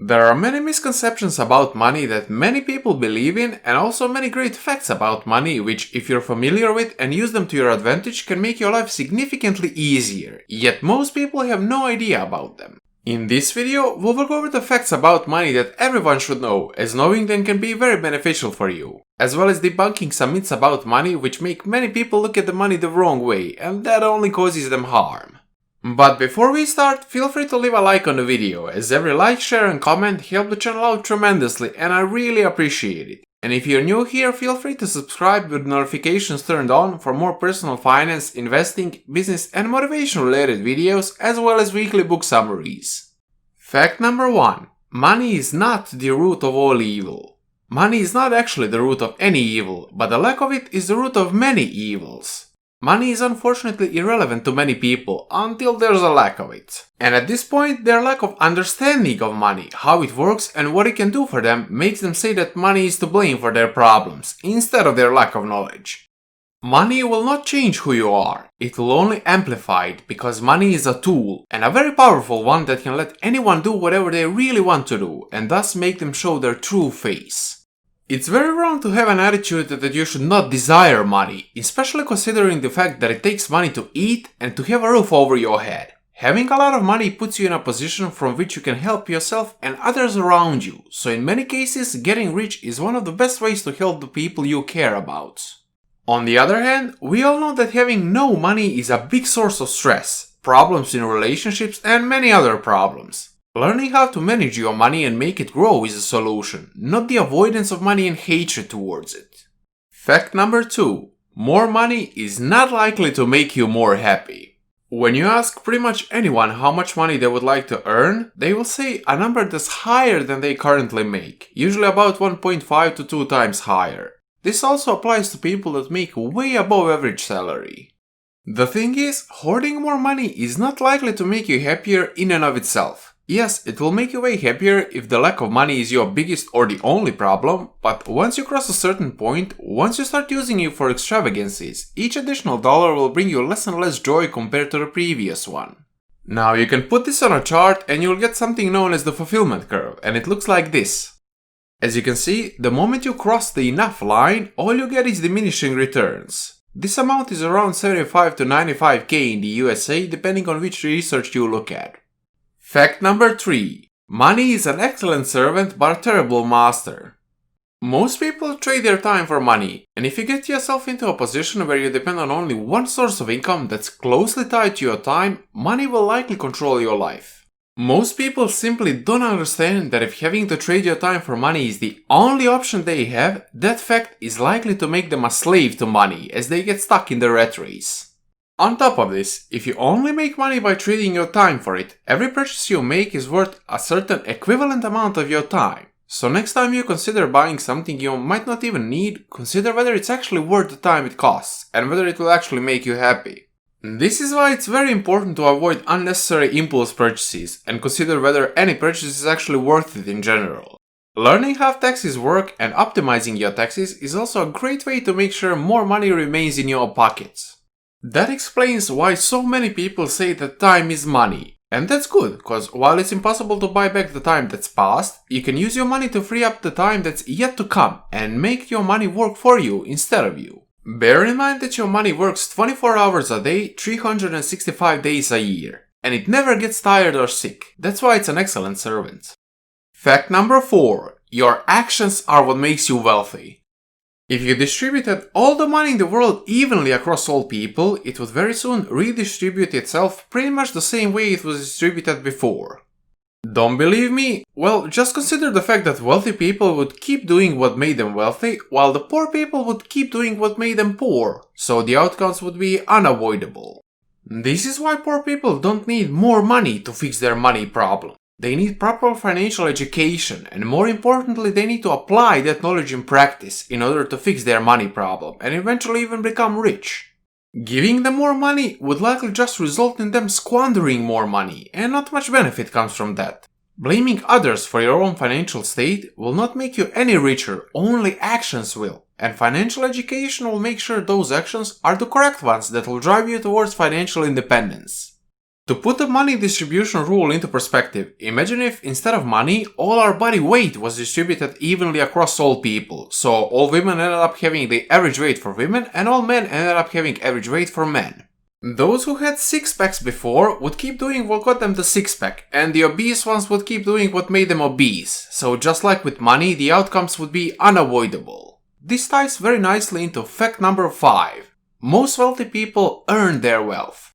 There are many misconceptions about money that many people believe in, and also many great facts about money which, if you're familiar with and use them to your advantage, can make your life significantly easier, yet most people have no idea about them. In this video, we'll go over the facts about money that everyone should know, as knowing them can be very beneficial for you, as well as debunking some myths about money which make many people look at the money the wrong way, and that only causes them harm. But before we start, feel free to leave a like on the video, as every like, share and comment help the channel out tremendously and I really appreciate it. And if you're new here, feel free to subscribe with notifications turned on for more personal finance, investing, business and motivation related videos, as well as weekly book summaries. Fact number 1. Money is not the root of all evil. Money is not actually the root of any evil, but the lack of it is the root of many evils. Money is unfortunately irrelevant to many people until there's a lack of it. And at this point, their lack of understanding of money, how it works and what it can do for them, makes them say that money is to blame for their problems, instead of their lack of knowledge. Money will not change who you are, it will only amplify it, because money is a tool, and a very powerful one that can let anyone do whatever they really want to do, and thus make them show their true face. It's very wrong to have an attitude that you should not desire money, especially considering the fact that it takes money to eat and to have a roof over your head. Having a lot of money puts you in a position from which you can help yourself and others around you, so in many cases getting rich is one of the best ways to help the people you care about. On the other hand, we all know that having no money is a big source of stress, problems in relationships and many other problems. Learning how to manage your money and make it grow is a solution, not the avoidance of money and hatred towards it. Fact number 2. More money is not likely to make you more happy. When you ask pretty much anyone how much money they would like to earn, they will say a number that's higher than they currently make, usually about 1.5 to 2 times higher. This also applies to people that make way above average salary. The thing is, hoarding more money is not likely to make you happier in and of itself. Yes, it will make you way happier if the lack of money is your biggest or the only problem, but once you cross a certain point, once you start using it for extravagances, each additional dollar will bring you less and less joy compared to the previous one. Now you can put this on a chart and you'll get something known as the fulfillment curve, and it looks like this. As you can see, the moment you cross the enough line, all you get is diminishing returns. This amount is around 75 to 95k in the USA, depending on which research you look at. Fact number 3. Money is an excellent servant but a terrible master. Most people trade their time for money, and if you get yourself into a position where you depend on only one source of income that's closely tied to your time, money will likely control your life. Most people simply don't understand that if having to trade your time for money is the only option they have, that fact is likely to make them a slave to money as they get stuck in the rat race. On top of this, if you only make money by trading your time for it, every purchase you make is worth a certain equivalent amount of your time. So next time you consider buying something you might not even need, consider whether it's actually worth the time it costs and whether it will actually make you happy. This is why it's very important to avoid unnecessary impulse purchases and consider whether any purchase is actually worth it in general. Learning how taxes work and optimizing your taxes is also a great way to make sure more money remains in your pockets. That explains why so many people say that time is money. And that's good, because while it's impossible to buy back the time that's passed, you can use your money to free up the time that's yet to come and make your money work for you instead of you. Bear in mind that your money works 24 hours a day, 365 days a year, and it never gets tired or sick. That's why it's an excellent servant. Fact number 4. Your actions are what makes you wealthy. If you distributed all the money in the world evenly across all people, it would very soon redistribute itself pretty much the same way it was distributed before. Don't believe me? Well, just consider the fact that wealthy people would keep doing what made them wealthy, while the poor people would keep doing what made them poor, so the outcomes would be unavoidable. This is why poor people don't need more money to fix their money problem. They need proper financial education, and more importantly, they need to apply that knowledge in practice in order to fix their money problem and eventually even become rich. Giving them more money would likely just result in them squandering more money, and not much benefit comes from that. Blaming others for your own financial state will not make you any richer, only actions will, and financial education will make sure those actions are the correct ones that will drive you towards financial independence. To put the money distribution rule into perspective, imagine if instead of money, all our body weight was distributed evenly across all people. So all women ended up having the average weight for women and all men ended up having average weight for men. Those who had six-packs before would keep doing what got them the six-pack, and the obese ones would keep doing what made them obese. So just like with money, the outcomes would be unavoidable. This ties very nicely into fact number 5. Most wealthy people earn their wealth.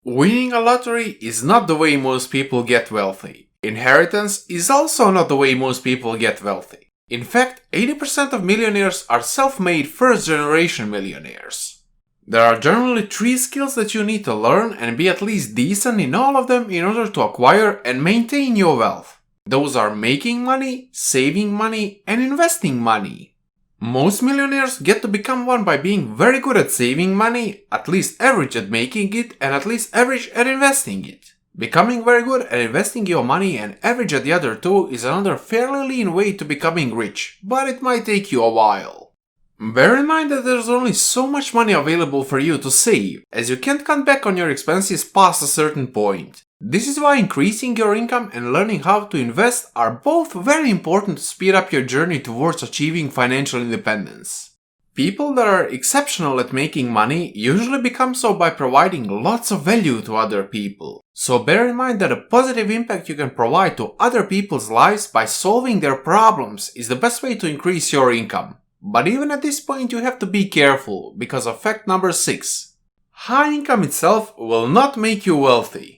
Winning a lottery is not the way most people get wealthy. Inheritance is also not the way most people get wealthy. In fact, 80% of millionaires are self-made first-generation millionaires. There are generally 3 skills that you need to learn and be at least decent in all of them in order to acquire and maintain your wealth. Those are making money, saving money, and investing money. Most millionaires get to become one by being very good at saving money, at least average at making it, and at least average at investing it. Becoming very good at investing your money and average at the other two is another fairly lean way to becoming rich, but it might take you a while. Bear in mind that there's only so much money available for you to save, as you can't cut back on your expenses past a certain point. This is why increasing your income and learning how to invest are both very important to speed up your journey towards achieving financial independence. People that are exceptional at making money usually become so by providing lots of value to other people. So bear in mind that a positive impact you can provide to other people's lives by solving their problems is the best way to increase your income. But even at this point you have to be careful because of fact number 6. High income itself will not make you wealthy.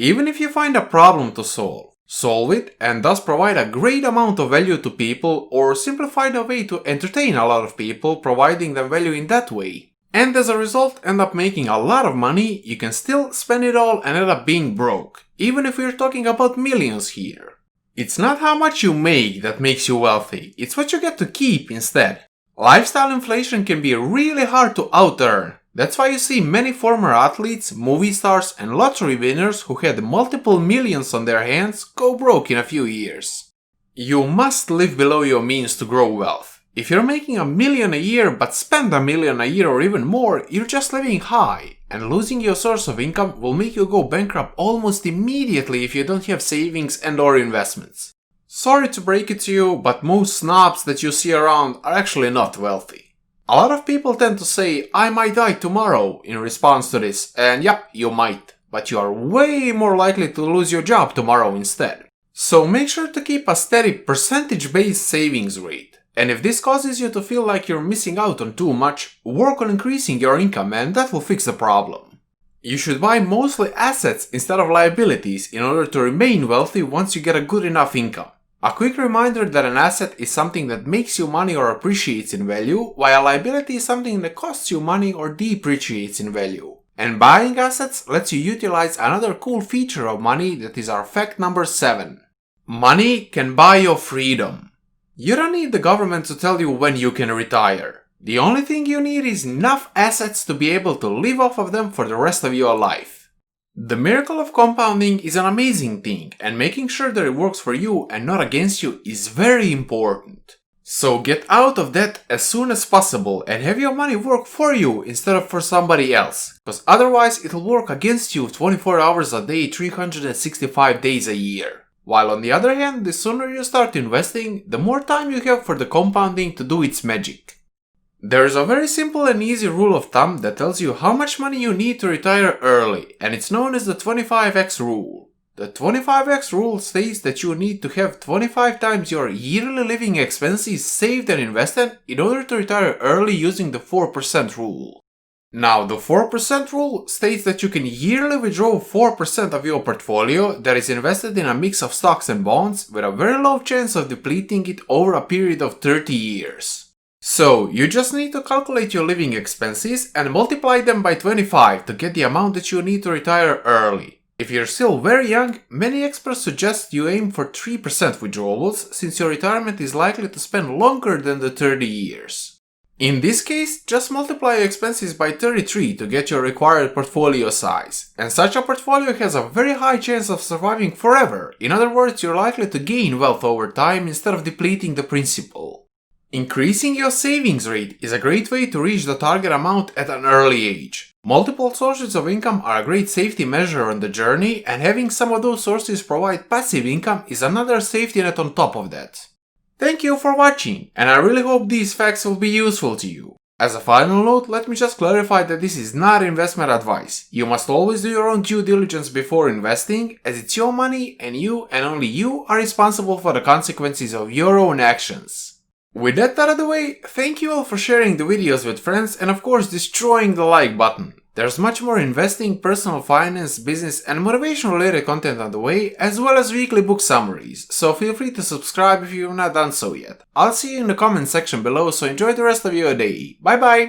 Even if you find a problem to solve it and thus provide a great amount of value to people or simplify the way to entertain a lot of people providing them value in that way, and as a result end up making a lot of money, you can still spend it all and end up being broke, even if we're talking about millions here. It's not how much you make that makes you wealthy, it's what you get to keep instead. Lifestyle inflation can be really hard to out-earn. That's why you see many former athletes, movie stars, and lottery winners who had multiple millions on their hands go broke in a few years. You must live below your means to grow wealth. If you're making $1 million a year but spend $1 million a year or even more, you're just living high, and losing your source of income will make you go bankrupt almost immediately if you don't have savings and or investments. Sorry to break it to you, but most snobs that you see around are actually not wealthy. A lot of people tend to say, I might die tomorrow in response to this, and yep, you might, but you are way more likely to lose your job tomorrow instead. So make sure to keep a steady percentage-based savings rate. And if this causes you to feel like you're missing out on too much, work on increasing your income and that will fix the problem. You should buy mostly assets instead of liabilities in order to remain wealthy once you get a good enough income. A quick reminder that an asset is something that makes you money or appreciates in value, while a liability is something that costs you money or depreciates in value. And buying assets lets you utilize another cool feature of money that is our fact number 7. Money can buy your freedom. You don't need the government to tell you when you can retire. The only thing you need is enough assets to be able to live off of them for the rest of your life. The miracle of compounding is an amazing thing, and making sure that it works for you and not against you is very important. So get out of debt as soon as possible and have your money work for you instead of for somebody else, because otherwise it'll work against you 24 hours a day, 365 days a year. While on the other hand, the sooner you start investing, the more time you have for the compounding to do its magic. There is a very simple and easy rule of thumb that tells you how much money you need to retire early, and it's known as the 25x rule. The 25x rule states that you need to have 25 times your yearly living expenses saved and invested in order to retire early using the 4% rule. Now, the 4% rule states that you can yearly withdraw 4% of your portfolio that is invested in a mix of stocks and bonds with a very low chance of depleting it over a period of 30 years. So, you just need to calculate your living expenses and multiply them by 25 to get the amount that you need to retire early. If you're still very young, many experts suggest you aim for 3% withdrawals since your retirement is likely to spend longer than the 30 years. In this case, just multiply your expenses by 33 to get your required portfolio size, and such a portfolio has a very high chance of surviving forever. In other words, you're likely to gain wealth over time instead of depleting the principal. Increasing your savings rate is a great way to reach the target amount at an early age. Multiple sources of income are a great safety measure on the journey, and having some of those sources provide passive income is another safety net on top of that. Thank you for watching, and I really hope these facts will be useful to you. As a final note, let me just clarify that this is not investment advice. You must always do your own due diligence before investing, as it's your money and you and only you are responsible for the consequences of your own actions. With that out of the way, thank you all for sharing the videos with friends and of course destroying the like button. There's much more investing, personal finance, business and motivation related content on the way, as well as weekly book summaries, so feel free to subscribe if you have not done so yet. I'll see you in the comment section below, so enjoy the rest of your day. Bye bye!